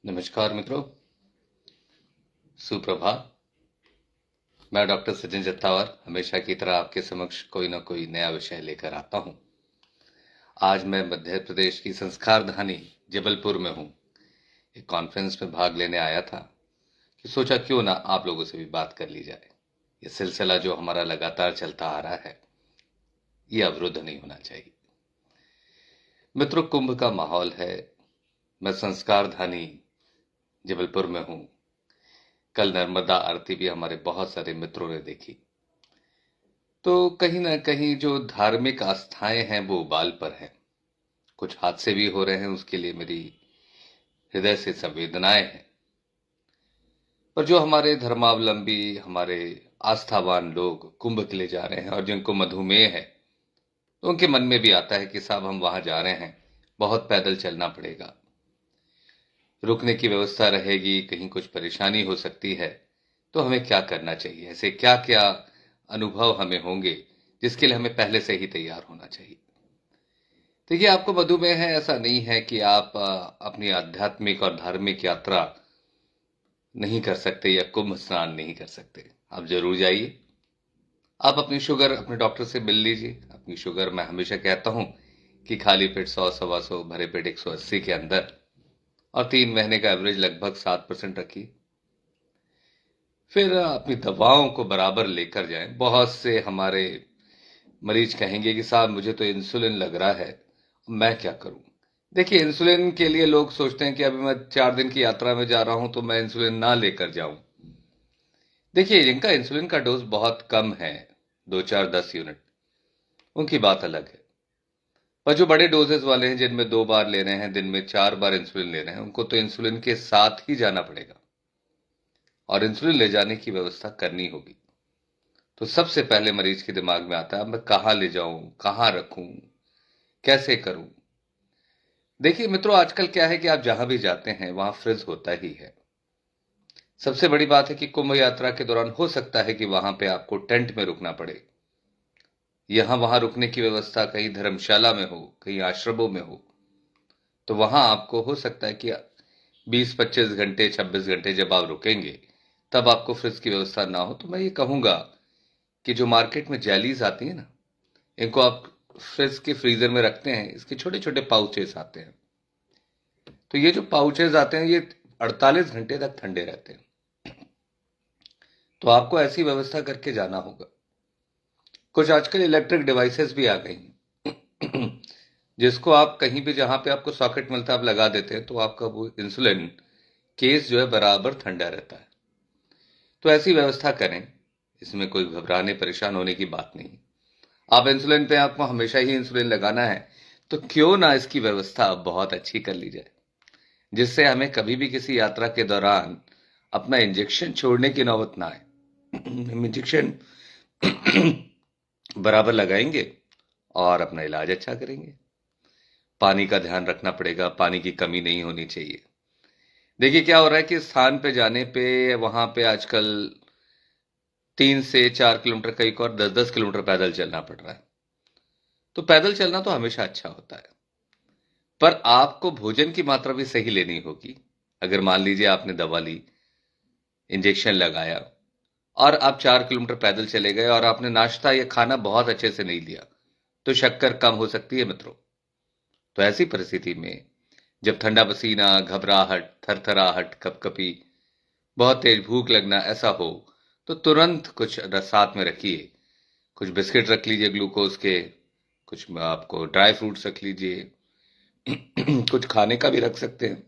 नमस्कार मित्रों, सुप्रभात। मैं डॉक्टर सचिन जत्तावर हमेशा की तरह आपके समक्ष कोई ना कोई नया विषय लेकर आता हूं। आज मैं मध्य प्रदेश की संस्कार धानी जबलपुर में हूं। एक कॉन्फ्रेंस में भाग लेने आया था कि सोचा क्यों ना आप लोगों से भी बात कर ली जाए। ये सिलसिला जो हमारा लगातार चलता आ रहा है, ये अवरुद्ध नहीं होना चाहिए। मित्रों, कुंभ का माहौल है। मैं संस्कार धानी जबलपुर में हूं। कल नर्मदा आरती भी हमारे बहुत सारे मित्रों ने देखी। तो कहीं ना कहीं जो धार्मिक आस्थाएं हैं वो उबाल पर हैं। कुछ हादसे भी हो रहे हैं, उसके लिए मेरी हृदय से संवेदनाएं हैं। पर जो हमारे धर्मावलंबी, हमारे आस्थावान लोग कुंभ के लिए जा रहे हैं और जिनको मधुमेह है, तो उनके मन में भी आता है कि साहब हम वहां जा रहे हैं, बहुत पैदल चलना पड़ेगा, रुकने की व्यवस्था रहेगी, कहीं कुछ परेशानी हो सकती है, तो हमें क्या करना चाहिए, ऐसे क्या क्या अनुभव हमें होंगे जिसके लिए हमें पहले से ही तैयार होना चाहिए। देखिए, आपको मधुमेह है ऐसा नहीं है कि आप अपनी आध्यात्मिक और धार्मिक यात्रा नहीं कर सकते या कुंभ स्नान नहीं कर सकते। आप जरूर जाइए। आप अपनी शुगर अपने डॉक्टर से मिल लीजिए। अपनी शुगर, मैं हमेशा कहता हूं कि खाली पेट 100 सवा 100, भरे पेट 180 के अंदर, और 3 महीने का एवरेज लगभग 7% रखिए। फिर अपनी दवाओं को बराबर लेकर जाएं। बहुत से हमारे मरीज कहेंगे कि साहब मुझे तो इंसुलिन लग रहा है, मैं क्या करूं। देखिए, इंसुलिन के लिए लोग सोचते हैं कि अभी मैं 4 दिन की यात्रा में जा रहा हूं तो मैं इंसुलिन ना लेकर जाऊं। देखिए, जिनका इंसुलिन का डोज बहुत कम है, 2 4 10 यूनिट, उनकी बात अलग है। पर जो बड़े डोजेस वाले हैं, जिनमें 2 बार ले रहे हैं, दिन में 4 बार इंसुलिन ले रहे हैं, उनको तो इंसुलिन के साथ ही जाना पड़ेगा और इंसुलिन ले जाने की व्यवस्था करनी होगी। तो सबसे पहले मरीज के दिमाग में आता है, मैं कहाँ ले जाऊं, कहाँ रखूं, कैसे करूं। देखिए मित्रों, आजकल क्या है कि आप जहां भी जाते हैं वहां फ्रिज होता ही है। सबसे बड़ी बात है कि कुंभ यात्रा के दौरान हो सकता है कि वहां पे आपको टेंट में रुकना पड़े। यहां वहां रुकने की व्यवस्था कहीं धर्मशाला में हो, कहीं आश्रमों में हो, तो वहां आपको हो सकता है कि 20 25 घंटे, 26 घंटे जब आप रुकेंगे, तब आपको फ्रिज की व्यवस्था ना हो। तो मैं ये कहूंगा कि जो मार्केट में जैलीज आती है ना, इनको आप फ्रिज के फ्रीजर में रखते हैं, इसके छोटे छोटे पाउचेस आते हैं। तो ये जो पाउचेस आते हैं, ये 48 घंटे तक ठंडे रहते हैं। तो आपको ऐसी व्यवस्था करके जाना होगा। कुछ आजकल इलेक्ट्रिक डिवाइसेस भी आ गई हैं, जिसको आप कहीं भी, जहां पे आपको सॉकेट मिलता है, आप लगा देते हैं, तो आपका वो इंसुलिन केस जो है बराबर ठंडा रहता है। तो ऐसी व्यवस्था करें, इसमें कोई घबराने परेशान होने की बात नहीं। आप इंसुलिन पे, आपको हमेशा ही इंसुलिन लगाना है, तो क्यों ना इसकी व्यवस्था बहुत अच्छी कर ली जाए, जिससे हमें कभी भी किसी यात्रा के दौरान अपना इंजेक्शन छोड़ने की नौबत ना आए। हम इंजेक्शन बराबर लगाएंगे और अपना इलाज अच्छा करेंगे। पानी का ध्यान रखना पड़ेगा, पानी की कमी नहीं होनी चाहिए। देखिए क्या हो रहा है कि स्थान पे जाने पे, वहां पे आजकल 3 से 4 किलोमीटर, कई को और 10 10 किलोमीटर पैदल चलना पड़ रहा है। तो पैदल चलना तो हमेशा अच्छा होता है, पर आपको भोजन की मात्रा भी सही लेनी होगी। अगर मान लीजिए आपने दवा ली, इंजेक्शन लगाया, और आप 4 किलोमीटर पैदल चले गए और आपने नाश्ता या खाना बहुत अच्छे से नहीं लिया, तो शक्कर कम हो सकती है मित्रों। तो ऐसी परिस्थिति में जब ठंडा पसीना, घबराहट, थरथराहट, कपकपी, बहुत तेज भूख लगना ऐसा हो, तो तुरंत कुछ साथ में रखिए। कुछ बिस्किट रख लीजिए ग्लूकोज के, कुछ आपको ड्राई फ्रूट्स रख लीजिए, कुछ खाने का भी रख सकते हैं।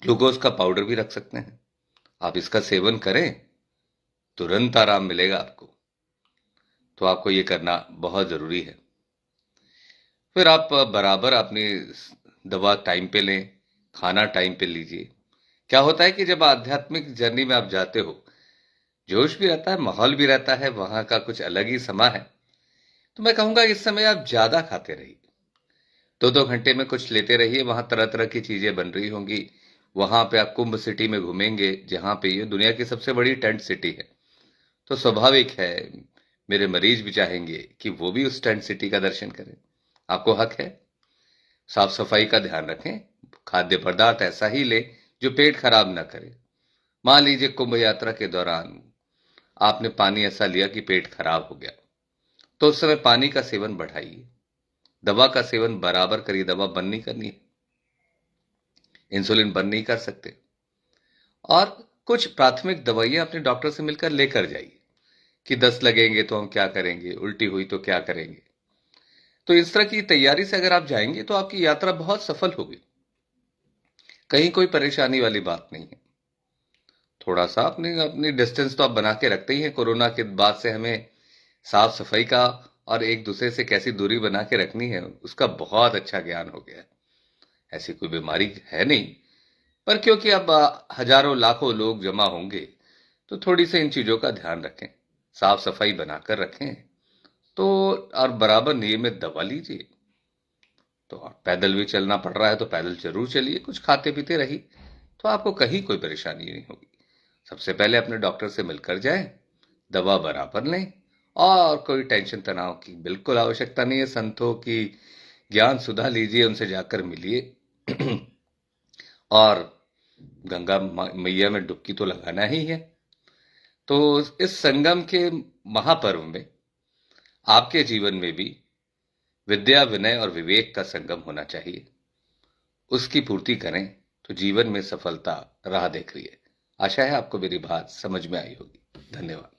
ग्लूकोज का पाउडर भी रख सकते हैं। आप इसका सेवन करें, तुरंत आराम मिलेगा आपको। तो आपको ये करना बहुत जरूरी है। फिर आप बराबर अपनी दवा टाइम पे लें, खाना टाइम पे लीजिए। क्या होता है कि जब आध्यात्मिक जर्नी में आप जाते हो, जोश भी रहता है, माहौल भी रहता है, वहां का कुछ अलग ही समा है। तो मैं कहूंगा इस समय आप ज्यादा खाते रहिए। 2 2 घंटे में कुछ लेते रहिए। वहां तरह तरह की चीजें बन रही होंगी। वहां पे आप कुंभ सिटी में घूमेंगे, जहां पे ये दुनिया की सबसे बड़ी टेंट सिटी है। तो स्वाभाविक है, मेरे मरीज भी चाहेंगे कि वो भी उस टेंट सिटी का दर्शन करें। आपको हक है। साफ सफाई का ध्यान रखें, खाद्य पदार्थ ऐसा ही ले जो पेट खराब ना करे। मान लीजिए कुंभ यात्रा के दौरान आपने पानी ऐसा लिया कि पेट खराब हो गया, तो उस समय पानी का सेवन बढ़ाइए। दवा का सेवन बराबर करिए, दवा बंद नहीं करनी है, इंसुलिन बंद नहीं कर सकते। और कुछ प्राथमिक दवाइयां अपने डॉक्टर से मिलकर लेकर जाइए कि 10 लगेंगे तो हम क्या करेंगे, उल्टी हुई तो क्या करेंगे। तो इस तरह की तैयारी से अगर आप जाएंगे तो आपकी यात्रा बहुत सफल होगी, कहीं कोई परेशानी वाली बात नहीं है। थोड़ा सा अपनी अपनी डिस्टेंस तो आप बना के रखते ही हैं। कोरोना के बाद से हमें साफ सफाई का और एक दूसरे से कैसी दूरी बना के रखनी है उसका बहुत अच्छा ज्ञान हो गया है। ऐसी कोई बीमारी है नहीं, पर क्योंकि अब हजारों लाखों लोग जमा होंगे तो थोड़ी सी इन चीजों का ध्यान रखें, साफ सफाई बनाकर रखें। तो और बराबर नियमित दवा लीजिए। तो और पैदल भी चलना पड़ रहा है तो पैदल जरूर चलिए, कुछ खाते पीते रहिए, तो आपको कहीं कोई परेशानी नहीं होगी। सबसे पहले अपने डॉक्टर से मिलकर जाएं, दवा बराबर लें, और कोई टेंशन तनाव की बिल्कुल आवश्यकता नहीं है। संतों की ज्ञान सुधा लीजिए, उनसे जाकर मिलिए और गंगा मैया में डुबकी तो लगाना ही है। तो इस संगम के महापर्व में आपके जीवन में भी विद्या, विनय और विवेक का संगम होना चाहिए। उसकी पूर्ति करें तो जीवन में सफलता राह देख रही है। आशा है आपको मेरी बात समझ में आई होगी। धन्यवाद।